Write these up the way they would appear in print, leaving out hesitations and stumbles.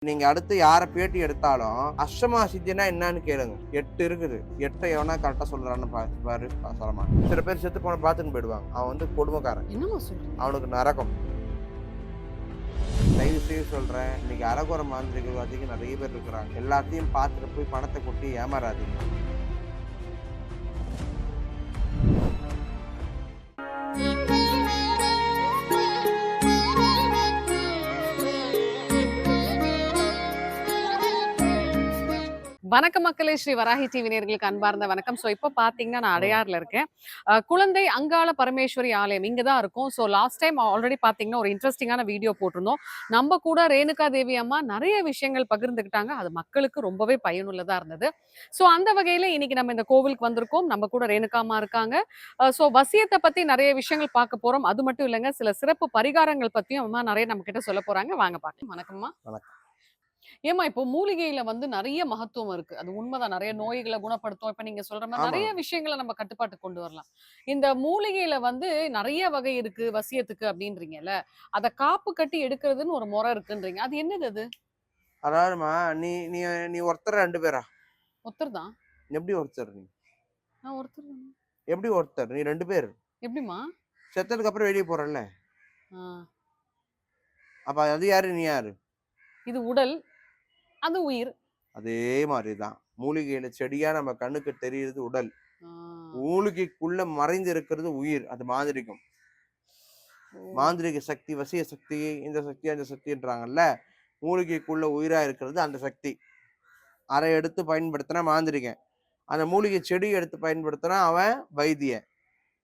நீங்க அடுத்து யார பேட்டி எடுத்தாலும் அஷ்டமா சித்தினா என்னன்னு கேளுங்க. 8 இருக்குது. 8 எவனா கரெக்டா சொல்றான்னு பாரு சொல்ல மாட்டான். சில பேர் செத்து போன பாத்துன்னு போயிடுவாங்க. அவன் வந்து கொடுமைக்காரன். என்னமா சொல்றீங்க? அவனுக்கு நரகம். தயவு செய்து சொல்றேன், இன்னைக்கு அரகுர மாந்திரிகவாதிகள் நிறைய பேர் இருக்கிறாங்க. எல்லாத்தையும் பார்த்துட்டு போய் பணத்தை கொட்டி ஏமாறாதீங்க. வணக்கம் மக்களே, ஸ்ரீ வராகி டிவி நேயர்களுக்கு அன்பார்ந்த வணக்கம். ஸோ இப்போ பார்த்தீங்கன்னா நான் அடையார்ல இருக்கேன். குழந்தை அங்காள பரமேஸ்வரி ஆலயம் இங்கே தான் இருக்கும். ஸோ லாஸ்ட் டைம் ஆல்ரெடி பார்த்தீங்கன்னா ஒரு இன்ட்ரெஸ்டிங்கான வீடியோ போட்டிருந்தோம். நம்ம கூட ரேணுகா தேவி அம்மா நிறைய விஷயங்கள் பகிர்ந்துக்கிட்டாங்க. அது மக்களுக்கு ரொம்பவே பயனுள்ளதா இருந்தது. ஸோ அந்த வகையில் இன்னைக்கு நம்ம இந்த கோவிலுக்கு வந்திருக்கோம். நம்ம கூட ரேணுகா அம்மா இருக்காங்க. ஸோ வசியத்தை பற்றி நிறைய விஷயங்கள் பார்க்க போகிறோம். அது மட்டும் இல்லைங்க, சில சிறப்பு பரிகாரங்கள் பற்றியும் அம்மா நிறைய நம்ம கிட்ட சொல்ல போறாங்க. வாங்க பார்க்கலாம். வணக்கம்மா. வணக்கம். ஏம்மா இப்போ மூலிகையில வந்து நெறைய மகத்துவம் இருக்கு. அது உண்மதான். நெறைய நோய்கள குணப்படுத்தும். இப்ப நீங்க சொல்ற மாரி ஆமா. நெறைய விஷயங்கள நம்ம கட்டுப்பாட்டுக்கு கொண்டு வரலாம். இந்த மூலிகையில வந்து நெறைய வகை இருக்கு வசியத்துக்கு அப்டின்றீங்கல்ல. அத காப்பு கட்டி எடுக்கிறதுன்னு ஒரு முறை இருக்குன்றீங்க. அது என்னது அது? அதாவதுமா நீ நீ நீ ஒருத்தர் 2 பேரா? ஒருத்தர் தான். எப்படி ஒருத்தர் நீ? நான் ஒருத்தர் தானே. எப்படி ஒருத்தர்? நீ 2 பேர். எப்டிம்மா? செத்ததுக்கு அப்புறம் வெளியே போறல்ல. ஆ. அப்ப அது யாரு? நீ யாரு? இது உடல், அது உயிர். அதே மாதிரிதான் மூலிகையில செடியா நம்ம கண்ணுக்கு தெரியுறது உடல். ஆ. மூலிகைக்குள்ள மறைந்து இருக்கிறது உயிர். அது மாந்திரிகம். ஓ! மாந்திரிக சக்தி, வசிய சக்தி, இந்த சக்தி அந்த சக்தின்றாங்கல்ல. மூலிகைக்குள்ள உயிரா இருக்கிறது அந்த சக்தி. அதை எடுத்து பயன்படுத்தினா மாந்திரிகன். அந்த மூலிகை செடி எடுத்து பயன்படுத்தினா அவன் வைத்தியன்.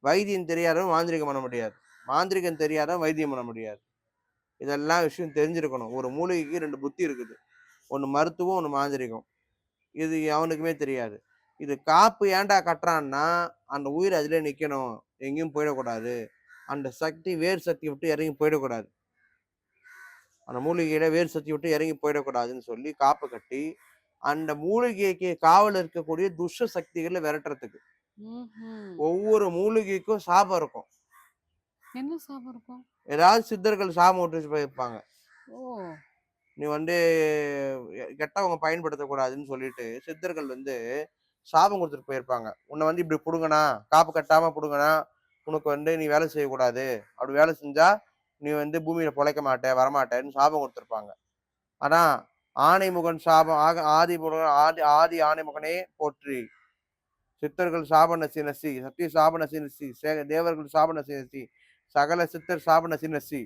வைத்தியம் தெரியாதவன் மாந்திரிகம் பண்ண முடியாது. மாந்திரிகம் தெரியாதவன் வைத்தியம் பண்ண முடியாது. இதெல்லாம் விஷயம் தெரிஞ்சிருக்கணும். ஒரு மூலிகைக்கு 2 புத்தி இருக்குது. ஒண்ணு மருத்துவம், ஒண்ணு மாந்திரிகம். இது அவனுக்குமே தெரியாது. இது காப்பு ஏன்டா கட்டுறான்னா, அந்த உயிர் அதிலே நிக்கணும். எங்கேயும் போயிடக்கூடாது. அந்த சக்தி வேர் சக்தி விட்டு இறங்கி போயிடக்கூடாது. அந்த மூலிகையில வேர் சக்தி விட்டு இறங்கி போயிடக்கூடாதுன்னு சொல்லி காப்பு கட்டி, அந்த மூலிகைக்கு காவல் இருக்கக்கூடிய துஷ்ட சக்திகளை விரட்டுறதுக்கு. ம்ஹ்ம். ஒவ்வொரு மூலிகைக்கும் சாபம் இருக்கும். என்ன சாபம் இருக்கும்? ஏதாவது சித்தர்கள் சாபம் விட்டு போயிருப்பாங்க. ஓ! நீ வந்து கெட்டவங்க பயன்படுத்தக்கூடாதுன்னு சொல்லிட்டு சித்தர்கள் வந்து சாபம் கொடுத்துட்டு போயிருப்பாங்க. உன்னை வந்து இப்படி புடுங்கனா, காப்பு கட்டாம புடுங்கனா, உனக்கு வந்து நீ வேலை செய்யக்கூடாது. அப்படி வேலை செஞ்சா நீ வந்து பூமியில பொழைக்க மாட்ட, வரமாட்டேன்னு சாபம் கொடுத்துருப்பாங்க. ஆனா ஆனைமுகன் சாபம் ஆதி ஆதி ஆனைமுகனே போற்றி. சித்தர்கள் சாப நசி நசி, சத்திய சாப நசி நசி, தேவர்கள் சாப நசி நசி, சகல சித்தர் சாப நசி நசி,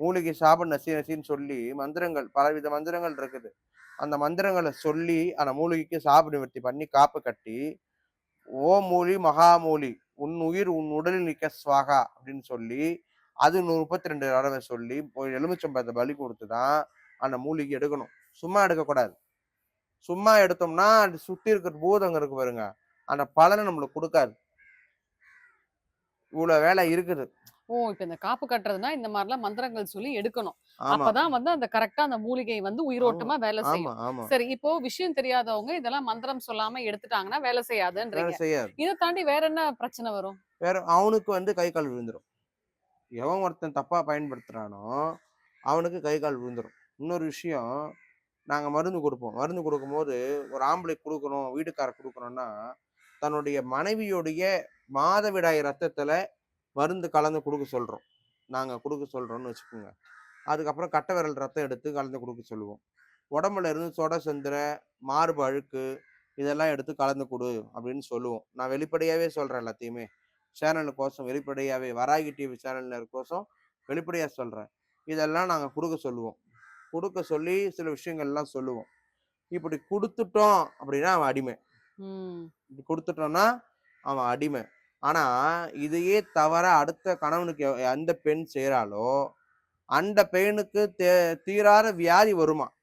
மூலிகை சாப நசி நசின்னு சொல்லி மந்திரங்கள், பலவித மந்திரங்கள் இருக்குது. அந்த மந்திரங்களை சொல்லி அந்த மூலிகைக்கு சாப நிவர்த்தி பண்ணி காப்பு கட்டி, ஓ மூலி மகாமூலி, உன் உயிர் உன் உடலில் நிற்க ஸ்வாகா அப்படின்னு சொல்லி அது 32 தடவை சொல்லி எலுமிச்சம்பழத்தை பலி கொடுத்துதான் அந்த மூலிகை எடுக்கணும். சும்மா எடுக்கக்கூடாது. சும்மா எடுத்தோம்னா அது சுத்தி இருக்கிற பூதங்க இருக்கு பாருங்க, அந்த பலனை நம்மளுக்கு கொடுக்காது. இவ்வளவு வேலை இருக்குது. ஓ! இப்ப இந்த காப்பு கட்டுறதுன்னா, இந்த மாரிலாம் மந்திரங்கள் சொல்லி எடுக்கணும். ஆமா, அப்பதான் வந்து அந்த கரெக்ட்டா அந்த மூலிகை வந்து ஆமா, உயிரோட்டமா வேலை ஆமா, செய்யும். ஆமா. சரி, இப்போ விஷயம் தெரியாதவங்க இதெல்லாம் மந்திரம் சொல்லாம எடுத்துட்டாங்கன்னா வேலை வேலை செய்யாதுன்றீங்க. செய்யாது. இத தாண்டி வேற என்ன பிரச்சனை வரும்? வேற அவனுக்கு வந்து கை கால் விழுந்துரும். எவன் ஒருத்தன் தப்பா பயன்படுத்துறானோ அவனுக்கு கை கால் விழுந்துரும். இன்னொரு விஷயம், நாங்க மருந்து கொடுப்போம். மருந்து கொடுக்கும்போது ஒரு ஆம்பளைக்கு கொடுக்குறோம், வீட்டுக்காரர் கொடுக்குறோம்னா, தன்னுடைய மனைவியுடைய மாதவிடாய் ரத்தத்துல மருந்து கலந்து கொடுக்க சொல்றோம். நாங்க கொடுக்க சொல்றோம்னு வச்சுக்கோங்க. அதுக்கப்புறம் கட்டை விரல் ரத்தம் எடுத்து கலந்து கொடுக்க சொல்லுவோம். உடம்புல இருந்து சொட செந்திர, மார்பு அழுக்கு இதெல்லாம் எடுத்து கலந்து கொடு அப்படின்னு சொல்லுவோம். நான் வெளிப்படையாவே சொல்றேன் எல்லாத்தையுமே. சேனலுக்கோசம் வெளிப்படையாவே வராகி டிவி சேனலுக்கோசம் வெளிப்படையா சொல்றேன். இதெல்லாம் நாங்க குடுக்க சொல்லுவோம். குடுக்க சொல்லி சில விஷயங்கள்லாம் சொல்லுவோம். இப்படி குடுத்துட்டோம் அப்படின்னா அவன் அடிமை. ம். இப்படி குடுத்துட்டோம்னா அவன் அடிமை. ஆனா இதையே தவிர அடுத்த கணவனுக்கு எந்த பெண் செய்றாளோ, அந்த பெண்ணுக்கு தீராத வியாதி வருமாம்.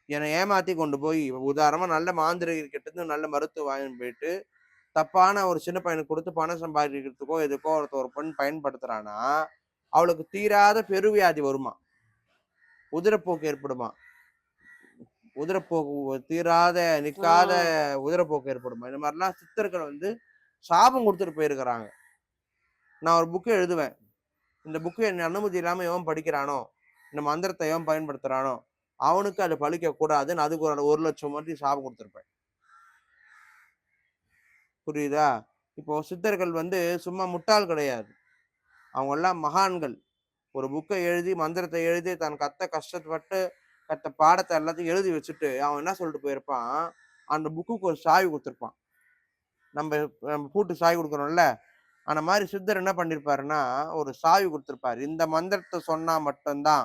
என்னை ஏமாத்தி கொண்டு போய் உதாரணமா நல்ல மாந்திரிகர்கிட்ட இருந்து நல்ல மருத்துவம் வாங்கின்னு போயிட்டு, தப்பான ஒரு சின்ன பையனுக்கு குடுத்து பணம் சம்பாதிக்கிறதுக்கோ, எதுக்கோ ஒரு பெண் பயன்படுத்துறான்னா, அவளுக்கு தீராத பெருவியாதி வருமாம். உதிரப்போக்கு ஏற்படுமாம். உதிரப்போக்கு தீராத நிக்காத ஆ. உதிரப்போக்கு ஏற்படுமா. இந்த மாதிரிலாம் சித்தர்கள் வந்து சாபம் குடுத்துட்டு போயிருக்கிறாங்க. நான் ஒரு புக் எழுதுவேன். இந்த புக் என் அனுமதி இல்லாம எவன் படிக்கிறானோ, இந்த மந்திரத்தை எவன் பயன்படுத்துறானோ அவனுக்கு அது பலிக்க கூடாதுன்னு அதுக்கு ஒரு 1,00,000 வாட்டி சாபம் கொடுத்துருப்பேன். புரியுதா? இப்போ சித்தர்கள் வந்து சும்மா முட்டாள் கிடையாது. அவங்க எல்லாம் மகான்கள். ஒரு புக்க எழுதி, மந்திரத்தை எழுதி, தான் கஷ்டப்பட்டு கத்த பாடத்த எல்லாத்தையும் எழுதி வச்சுட்டு, அவன் என்ன சொல்லிட்டு போயிருப்பான், அந்த புக்குக்கு ஒரு சாவி குடுத்துருப்பான். நம்ப நம்ம பூட்டு சாவி குடுக்குறோம்ல, அந்த மாரி சித்தர் என்ன பண்ணியிருப்பாருன்னா, ஒரு சாவி குடுத்துருப்பாரு. இந்த மந்திரத்த சொன்னா மட்டும் தான்,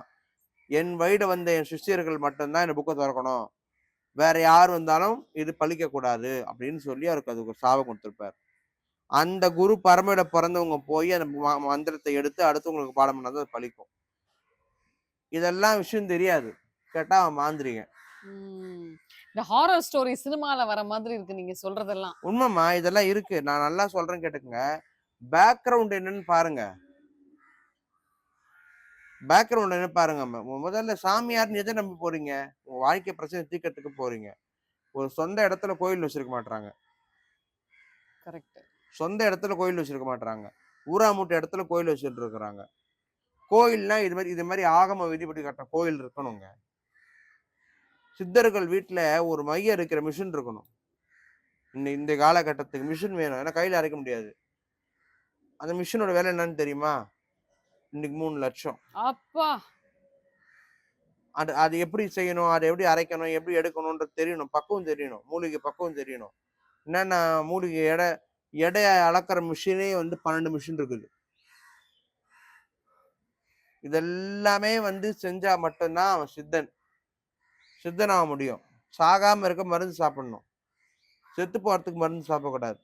என் வழியில வந்த என் சிஷ்யர்கள் மட்டும் தான் இந்த புக்க தொறக்கணும். வேற யார் வந்தாலும் இது பலிக்கக்கூடாது அப்படின்னு சொல்லி அவருக்கு அதுக்கு ஒரு சாபம் குடுத்துருப்பாரு. அந்த குரு பரம்பரையில பொறந்தவங்க போய் அந்த மந்திரத்த எடுத்து அடுத்தவங்களுக்கு பாடம் பண்ணா தான் அது பலிக்கும். இதெல்லாம் விஷயம் தெரியாது. கேட்டா அவன் மாந்திரீகன். ம். இந்த ஹாரர் ஸ்டோரி சினிமால வர மாதிரி இருக்கு நீங்க சொல்றதெல்லாம். உண்மைம்மா இதெல்லாம் இருக்கு. நான் நல்லா சொல்றேன் கேட்டுக்கங்க. பேக்கிரவுண்ட் என்னன்னு பாருங்க. பேக்கிரவுண்ட் என்ன பாருங்க. முதல்ல சாமியார்ன்னு எத நம்பி போறீங்க? உங்க வாழ்க்கை பிரச்சனை தீர்க்கறதுக்கு போறீங்க. ஒரு சொந்த இடத்துல கோயில் வச்சிருக்க மாட்றாங்க. கரெக்ட். சொந்த இடத்துல கோயில் வச்சிருக்க மாட்றாங்க. ஊராமுட்ட இடத்துல கோயில் வச்சுட்டு இருக்கிறாங்க. கோயில்னா இது மாரி ஆகம விதிப்படி கட்டுன கோயில் இருக்கணுங்க. சித்தர்கள் வீட்ல ஒரு மையம் இருக்கிற மிஷின் இருக்கணும். இந்த காலகட்டத்துக்கு மிஷின் வேணும். ஏன்னா கையில அரைக்க முடியாது. அந்த மிஷினோட விலை என்னன்னு தெரியுமா? இன்னைக்கு 3,00,000. அப்பா! அது அது எப்படி செய்யணும்? அத எப்படி அரைக்கணும்? எப்படி எடுக்கணும்ன்றது தெரியணும். பக்குவம் தெரியணும். மூலிகை பக்குவம் தெரியணும். என்னன்னா மூலிகை எடைய அளக்கிற மிஷினே வந்து 12 மிஷின் இருக்குது. இதெல்லாமே வந்து செஞ்சா மட்டும் தான் அவன் சித்தன். சித்தனாக முடியும். சாகாம இருக்க மருந்து சாப்பிடணும். செத்து போறதுக்கு மருந்து சாப்பிடக்கூடாது.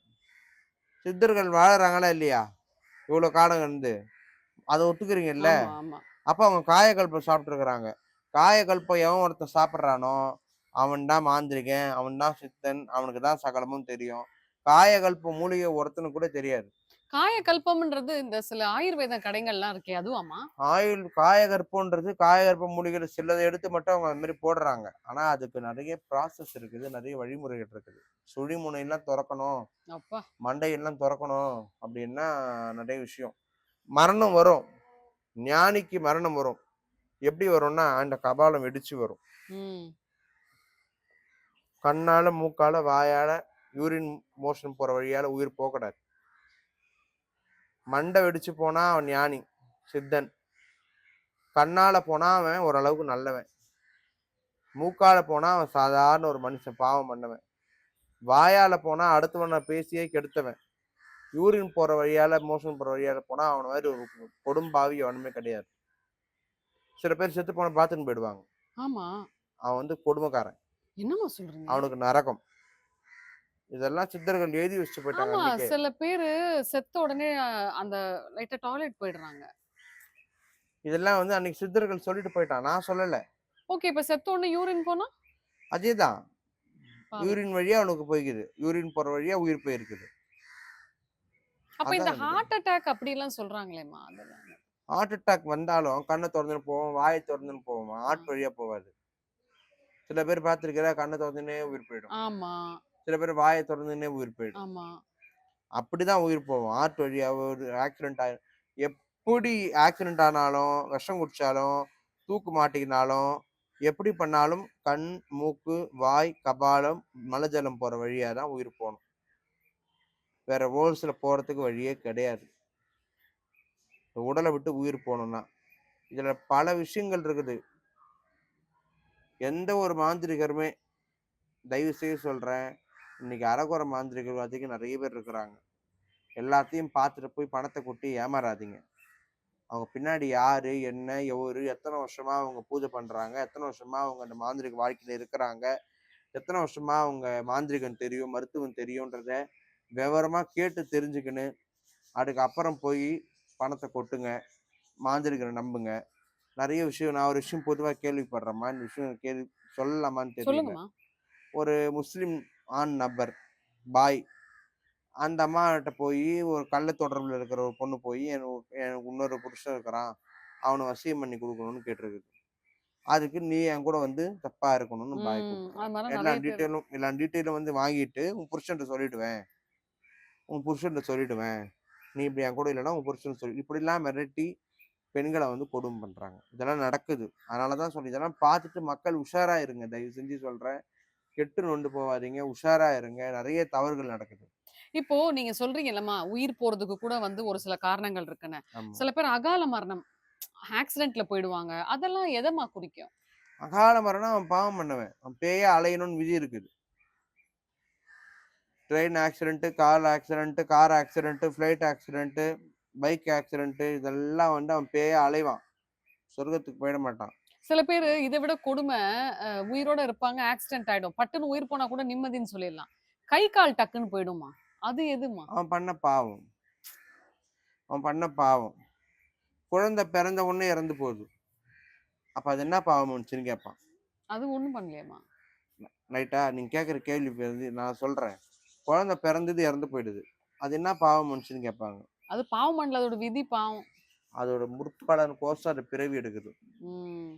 சித்தர்கள் வாழறாங்களா இல்லையா? இவ்வளோ காலம் இருந்து. அத ஒத்துக்கிறீங்கல்ல? ஆமா, ஆமா. அப்ப அவங்க காயகல்பம் சாப்பிட்டுருக்கிறாங்க. காயகல்பம் எவன் ஒருத்தன் சாப்பிடுறானோ, அவன் தான் மாந்திரிகன், அவன் தான் சித்தன், அவனுக்கு தான் சகலமும் தெரியும். காயகல்ப மூலிகை ஒருத்தனுக்கு கூட தெரியாது. காயகல்பம்ன்றது இந்த சில ஆயுர்வேத கடைகள்லாம் இருக்கே அதுவாம்மா? காயகற்பம்ன்றது காயகற்ப மூலிகையில சிலத எடுத்து மட்டும் அவங்க அது மாரி போடுறாங்க. ஆனா அதுக்கு நெறைய ப்ராசஸ் இருக்குது. நெறைய வழிமுறைகள் இருக்குது. சுழிமுனையெல்லாம் தொறக்கணும், அப்பா! மண்டையெல்லாம் தொறக்கணும் அப்டின்னா நெறைய விஷயம். மரணம் வரும். ஞானிக்கு மரணம் வரும். எப்படி வரும்னா, இந்த கபாலம் வெடிச்சு வரும். ம். கண்ணால, மூக்கால, வாயால, யூரின் மோஷன் போற வழியால உயிர் போகக்கூடாது. மண்டை வெடிச்சு போனா அவன் ஞானி, சித்தன். கண்ணால போனா அவன் ஓரளவுக்கு நல்லவன். மூக்கால போனா அவன் சாதாரண ஒரு மனுஷன், பாவம் பண்ணவன். வாயால போனா அடுத்தவன பேசியே கெடுத்தவன். யூரின் போற வழியால, மோஷன் போற வழியால போனா அவன மாரி ஒரு கொடும்பாவி எவனுமே கிடையாது. சில பேர் செத்து போனா பார்த்துன்னு போயிடுவாங்க. ஆமா. அவன் வந்து கொடுமைக்காரன். என்னம்மா சொல்றீங்க? அவனுக்கு நரகம். இதெல்லாம் சித்தர்கள் எழுதி வச்சுட்டு போயிட்டாங்க ஆமா. அன்னைக்கே. சில பேரு செத்த உடனே அந்த லைட்டா டாய்லெட் போயிடுறாங்க. இதெல்லாம் வந்து அன்னைக்கு சித்தர்கள் சொல்லிட்டு போயிட்டான். நான் சொல்லல. ஓகே. இப்ப செத்த உடனே யூரின் போனா? அதேதான். பாவம். யூரின் வழியா அவனுக்கு போய்க்குது. யூரின் போற வழியா உயிர் போயிருக்குது. அப்ப இந்த அதான் நடக்குது. ஹார்ட் அட்டாக் அப்படிலாம் சொல்றாங்களேம்மா, அதெல்லாம்? ஹார்ட் அட்டாக் வந்தாலும் கண்ண தொறந்துன்னு போவோம், வாய தொறந்துன்னு போவோம். ஆ. ஹார்ட் வழியா போவாது. சில பேர் பார்த்திருக்கிற கண்ண தொறந்துன்னே உயிர் போயிடும். ஆமா, சில பேர் வாய தொறந்துன்னே உயிர் போயிடும். ஆமா. அப்படிதான் உயிர் போகும். ஹார்ட் வழியா ஒரு ஆக்சிடென்ட் ஆயி எப்படி ஆக்சிடென்ட் ஆனாலும், விஷம் குடிச்சாலும், தூக்கு மாட்டிக்கினாலும், எப்படி பண்ணாலும் கண், மூக்கு, வாய், கபாலம், மலஜலம் போற வழியா தான் உயிர் போணும். வேற ஹோல்ஸ்ல போறதுக்கு வழியே கிடையாது. உடல விட்டு உயிர் போணும்னா. இதுல பல விஷயங்கள் இருக்குது. எந்த ஒரு மாந்திரிகருமே தயவு செய்து சொல்றேன், இன்னைக்கு அரகுர மாந்திரிகர்கள் அதிகம் நெறைய பேர் இருக்கிறாங்க. எல்லாத்தையும் பார்த்துட்டு போய் பணத்த கொட்டி ஏமாறாதீங்க. அவங்க பின்னாடி யாரு, என்ன, எவரு, எத்தன வருஷமா அவங்க பூஜை பண்றாங்க, எத்தன வருஷமா அவங்க அந்த மாந்திரீக வாழ்க்கையில இருக்கிறாங்க, எத்தன வருஷமா அவங்க மாந்திரீகம் தெரியும், மருத்துவம் தெரியும்ன்றத விவரமா கேட்டு தெரிஞ்சுக்கின்னு, அதுக்கப்புறம் போய் பணத்த கொட்டுங்க. மாந்திரிகரை நம்புங்க. நெறைய விஷயம் நான் ஒரு விஷயம் பொதுவா கேள்விப்படுறேன்ம்மா. இந்த விஷயம் சொல்லலாமான்னு தெரியல. சொல்லுங்கம்மா. ஒரு முஸ்லிம் ஆண் நபர், பாய். அந்த அம்மாகிட்ட போயி ஒரு கள்ள தொடர்புல இருக்கிற ஒரு பொண்ணு போயி, எனக்கு இன்னொரு புருஷன் இருக்கிறான். அவன வசியம் பண்ணி குடுக்கணும்னு கேட்டிருக்குது. அதுக்கு நீ என் கூட வந்து தப்பா இருக்கணும்னு பாய் ம். கூப்பிட்டுருக்கான். அது மாரி எல்லா நெறைய பேரு. டீட்டெயிலும் வந்து வாங்கிட்டு, உன் புருஷன்ட்ட சொல்லிடுவேன். நீ இப்படி என் கூட இல்லன்னா உன் புருஷன்னு இப்படிலாம் மிரட்டி பெண்கள வந்து கொடுமை பண்றாங்க. இதெல்லாம் நடக்குது. அதனால தான் சொல்லி இதெல்லாம் பார்த்துட்டு மக்கள் உஷாரா இருங்க. தயவு செஞ்சு சொல்றேன். கெட்டு நொந்து போவாதீங்க. உஷாரா இருங்க. நெறைய தவறுகள் நடக்குது. இப்போ நீங்க சொல்றீங்கல்லம்மா, உயிர் போறதுக்கு கூட வந்து ஒரு சில காரணங்கள் இருக்குன்னு. ஆமா. சில பேர் அகால மரணம், ஆக்சிடென்ட்ல போயிடுவாங்க. அதெல்லாம் எதம்மா குறிக்கும்? அகால மரணம் அவன் பாவம் பண்ணவன். அவன் பேயா அலையணும்னு விதி இருக்குது. Train accident, car accident, flight accident, bike accident இதெல்லாம் வந்து அவன் பேயா அலைவான். சொர்க்கத்துக்கு போயிட மாட்டான். சில பேரு இத விட கொடும, உயிரோட இருப்பாங்க, ஆக்சிடென்ட் ஆயிடும். பட்டுன்னு உயிர் போனா கூட நிம்மதின்னு சொல்லிடலாம். கை, கால் டக்குன்னு போயிடுமா? அது எதும்மா? அவன் பண்ண பாவம். அவன் பண்ண பாவம். குழந்தை பிறந்த உடனே இறந்து போகுது. அப்ப அது என்ன பாவம் வந்துச்சுன்னு கேட்பான். அது ஒண்ணும் பண்ணலையேம்மா. ரைட்டா? நீங்க கேட்கிற கேள்வி வந்து நான் சொல்றேன். குழந்தை பிறந்தது இறந்து போயிடுது. அது என்ன பாவம் வந்துச்சுன்னு கேட்பாங்க. அது பாவம் பண்ணல. அதோட விதி பாவம். அதோட முற்பலன் கோசம் அது பிறவி எடுக்குது. ம்.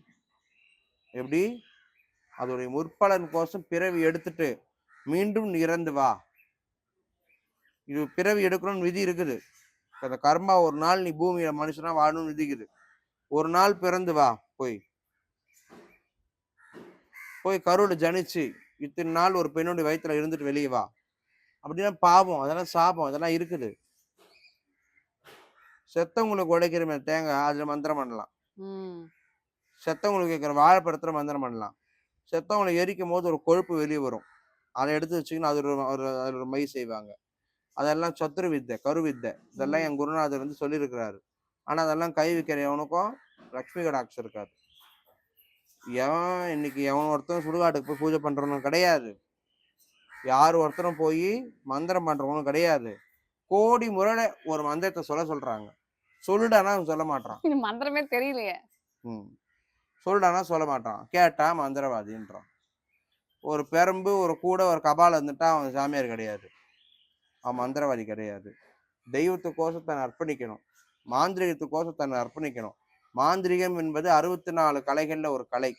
எப்படி? அதோடைய முற்பலன் கோசம் பிறவி எடுத்துட்டு மீண்டும் நீ இறந்து வா. இது பிறவி எடுக்கணும்னு விதி இருக்குது. அந்த கர்மா ஒரு நாள் நீ பூமியில மனுஷனா வாழணும்னு விதிக்குது. ஒரு நாள் பிறந்து வா போய். போய் கருவுல ஜனிச்சு இத்தனை நாள் ஒரு பெண்ணுடைய வயித்துல இருந்துட்டு வெளியே வா. அப்படின்னா பாவம், அதெல்லாம் சாபம், அதெல்லாம் இருக்குது. செத்தவங்களுக்கு உடைக்கிற தேங்காய் அதுல மந்திரம் பண்ணலாம். ம். செத்தவங்களுக்கு வைக்கிற வாழைப்பழத்துல மந்திரம் பண்ணலாம். செத்தவங்களை எரிக்கும் போது ஒரு கொழுப்பு வெளியே வரும். அதை எடுத்து வச்சுக்கின்னு அது அதுல ஒரு மை செய்வாங்க. அதெல்லாம் சத்துரு வித்தை, கரு வித்தை. இதெல்லாம் ம். என் குருநாதர் வந்து சொல்லியிருக்கிறாரு. ஆனா அதெல்லாம் கை வைக்கிற எவனுக்கும் லட்சுமி கடாட்சம் இருக்காது. இன்னைக்கு எவன் ஒருத்தன் சுடுகாட்டுக்கு போய் பூஜை பண்றவனும் கிடையாது. யார் ஒருத்தரும் போய் மந்திரம் பண்றவனும் கிடையாது. கோடி முறையில ஒரு மந்திரத்தை சொல்றாங்க. சொல்லுடானா அவன் சொல்ல மாட்டான். இது மந்திரமே தெரியலையே! ம். சொல்லுடானா சொல்ல மாட்டான். கேட்டா மந்திரவாதின்றான். ஒரு பெரம்பு, ஒரு கூடை, ஒரு கபால் இருந்துட்டா அவன் சாமியார் கிடையாது. அவன் மந்திரவாதி கிடையாது. தெய்வத்துக்கோசம் தன்னை அர்ப்பணிக்கணும். மாந்திரிகத்துக்கோசம் தன்னை அர்ப்பணிக்கணும். மாந்திரிகம் என்பது 64 கலைகள்ல ஒரு கலை.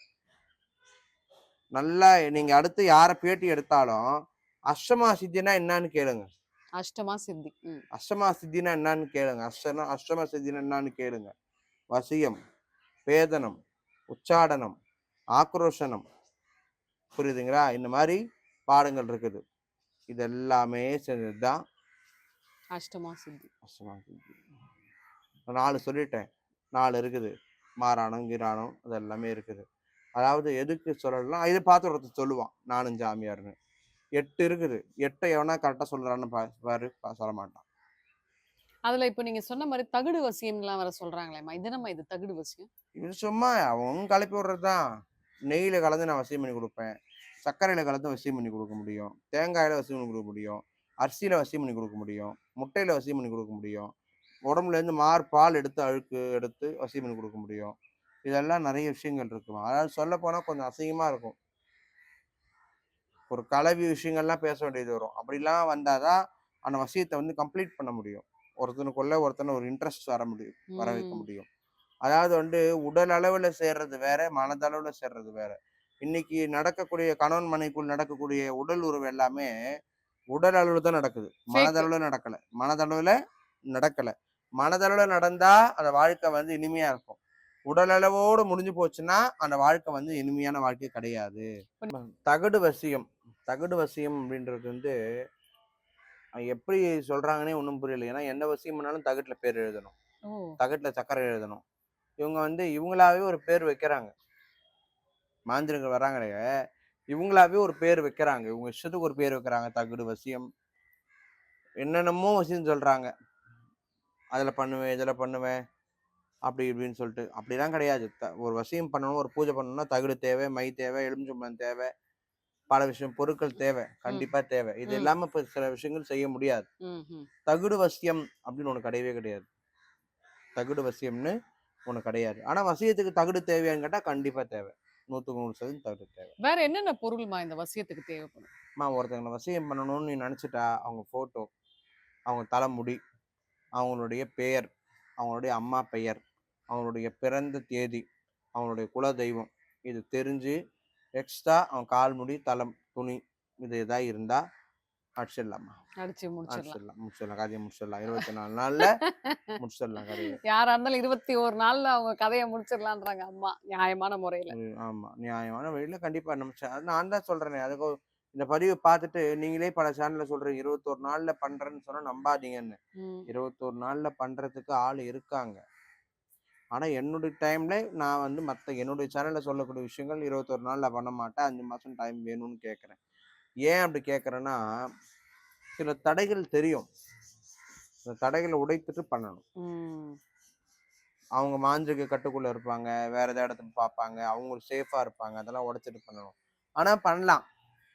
நல்லா நீங்க அடுத்து யார பேட்டி எடுத்தாலும் அஷ்டமா சித்தினா என்னன்னு கேளுங்க. அஷ்டமா சித்தி. ம். அஷ்டமா சித்தினா என்னன்னு கேளுங்க. அஷ்டம சித்தினா என்னன்னு கேளுங்க. வசியம், பேதனம், உச்சாடனம், ஆக்ரோஷனம், புரியுதுங்களா? இந்த மாதிரி பாடங்கள் இருக்குது. இது எல்லாமே சேர்ந்ததுதான் அஷ்டமா சித்தி. அஷ்டமா சித்தி. 4 சொல்லிட்டேன். 4 இருக்குது. மாறானம், கிரானம் அது எல்லாமே இருக்குது. அதாவது எதுக்கு சொல்லலாம், இதை பார்த்து ஒருத்தர் சொல்லுவான் நானும் ஜாமியார்னு. 8 இருக்குது. 8 எவனா கரெக்டா சொல்றான்னு பாரு, சொல்ல மாட்டான். அதுல இப்ப நீங்க சொன்ன மாரி தகுடு வசியம்லாம் வேற சொல்றாங்களேம்மா. இது என்னம்மா இது தகுடு வசியம்? இது சும்மா அவன் கலப்பி விடுறதுதான். நெய்யில கலந்து நான் வசியம் பண்ணி கொடுப்பேன். சர்க்கரையில கலந்து வசியம் பண்ணி கொடுக்க முடியும். தேங்காயில வசியம் பண்ணி கொடுக்க முடியும். அரிசியில வசியம் பண்ணி கொடுக்க முடியும். முட்டையில வசியம் பண்ணி கொடுக்க முடியும். உடம்புல இருந்து பால் எடுத்து அழுக்கு எடுத்து வசியம் பண்ணி கொடுக்க முடியும். இதெல்லாம் நிறைய விஷயங்கள் இருக்குமா. அதாவது சொல்ல போனா கொஞ்சம் அசிங்கமா இருக்கும். ஒரு கலவி விஷயங்கள்லாம் பேச வேண்டியது வரும். அப்படிலாம் வந்தாதான் அந்த வசியத்தை வந்து கம்ப்ளீட் பண்ண முடியும். ஒருத்தனுக்குள்ள ஒருத்தனை ஒரு இன்ட்ரெஸ்ட் வர வைக்க ம். முடியும். அதாவது வந்து உடல் அளவுல சேர்றது வேற, மனதளவுல சேர்றது வேற. இன்னைக்கு நடக்கக்கூடிய கணவன் மனைவிக்குள் நடக்கக்கூடிய உடல் உறவு எல்லாமே உடல் அளவுல தான் நடக்குது. ஃபேக்கு. மனதளவுல நடக்கல. மனதளவுல நடந்தா அந்த வாழ்க்கை வந்து இனிமையா இருக்கும். உடல் அளவோடு முடிஞ்சு போச்சுன்னா அந்த வாழ்க்கை வந்து இனிமையான வாழ்க்கை கிடையாது. தகடு வசியம். தகடு வசியம் அப்படின்றது வந்து எப்படி சொல்றாங்கன்னே ஒன்றும் புரியல. ஏன்னா எந்த வசியம் பண்ணாலும் தகட்டுல பேர் எழுதணும். ஓ! தகட்டுல சக்கரை எழுதணும். இவங்க வந்து இவங்களாவே ஒரு பேர் வைக்கிறாங்க. மாந்திரிகர்கள் வராங்களே, இவங்களாவே ஒரு பேர் வைக்கிறாங்க. இவங்க இஷ்டத்துக்கு ஒரு பேர் வைக்கிறாங்க. தகடு வசியம். என்னென்னமோ வசியம் சொல்றாங்க. அதுல பண்ணுவேன், இதுல பண்ணுவேன். அப்படி இப்படின்னு சொல்லிட்டு. அப்படிலாம் கிடையாது. ஒரு வசியம் பண்ணணும், ஒரு பூஜை பண்ணணும்னா தகடு தேவை, மை தேவை, எலுமிச்சம்பழம் தேவை. பல விஷயம் பொருட்கள் தேவை. ம். கண்டிப்பா தேவை. இது ம். இல்லாம இப்ப சில விஷயங்கள் செய்ய முடியாது. ம்ஹ்ம். தகுடு வசியம் அப்படின்னு ஒண்ணு கிடையவே கிடையாது. தகுடு வசியம்னு ஒண்ணு கிடையாது. ஆனா வசியத்துக்கு தகுடு தேவையான்னு கேட்டா கண்டிப்பா தேவை. 100க்கு 100% தகுடு தேவை. வேற என்னென்ன பொருள்மா இந்த வசியத்துக்கு தேவைப்படும்? ஒருத்தங்களை வசியம் பண்ணணும்னு நீ நினைச்சிட்டா அவங்க போட்டோ, அவங்க தலைமுடி, அவங்களுடைய பெயர், அவங்களுடைய அம்மா பெயர், அவங்களுடைய பிறந்த தேதி, அவங்களுடைய குல தெய்வம் இது தெரிஞ்சு எக்ஸ்ட்ரா அவன் கால் முடி, தலம், துணி இது எதா இருந்தா அடிச்சிடலாமா, அடிச்சு முடிச்சிடலாம். முடிச்சிடலாம் கதையை முடிச்சிடலாம். 24 நாள்ல முடிச்சிடலாம் கதையை. யாரா இருந்தாலும் 21 நாள்ல அவங்க கதைய முடிச்சிடலான்றாங்க அம்மா. நியாயமான முறையில. ஆமா, நியாயமான வழியில கண்டிப்பா நம்ம நான் தான் சொல்றேனே, அதுக்கு இந்த பதிவை பார்த்துட்டு நீங்களே பல சேனல்ல சொல்றீங்க 21 நாள்ல பண்றேன்னு சொன்னா நம்பாதீங்கன்னு. ம். 21 நாள்ல பண்றதுக்கு ஆள் இருக்காங்க. ஆனா என்னுடைய டைம்ல நான் வந்து என்னுடைய சேனல்ல சொல்லக்கூடிய விஷயங்கள் 21 நாள்ல பண்ண மாட்டேன். 5 மாசம் டைம் வேணும்னு கேட்கிறேன். ஏன் அப்படி கேட்கிறேன்னா, சில தடைகள் தெரியும். அந்த தடைகள உடைத்துட்டு பண்ணணும். ம். அவங்க மாந்திரீக கட்டுக்குள்ள இருப்பாங்க. வேற ஏதாவது இடத்துல பார்ப்பாங்க. அவங்க சேஃபா இருப்பாங்க. அதெல்லாம் உடைச்சிட்டு பண்ணணும். ஆனா பண்ணலாம்.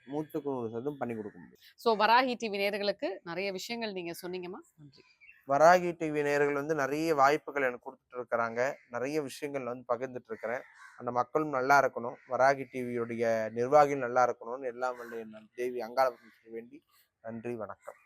100க்கு 100% பண்ணி கொடுக்க முடியும். ஸோ வராகி டிவி நேயர்களுக்கு நெறைய விஷயங்கள் நீங்க சொன்னீங்கம்மா. நன்றி. வராகி டிவி நேயர்கள் வந்து நெறைய வாய்ப்புகள் எனக்கு குடுத்துட்டு இருக்கிறாங்க. நெறைய விஷயங்கள் வந்து பகிர்ந்துட்டு இருக்கிறேன். அந்த மக்களும் நல்லா இருக்கணும். வராகி டிவியுடைய நிர்வாகிகள் நல்லா இருக்கணும்னு எல்லாம் வல்ல என் தேவி அங்காள பரமேஸ்வரியை வேண்டி நன்றி, வணக்கம்.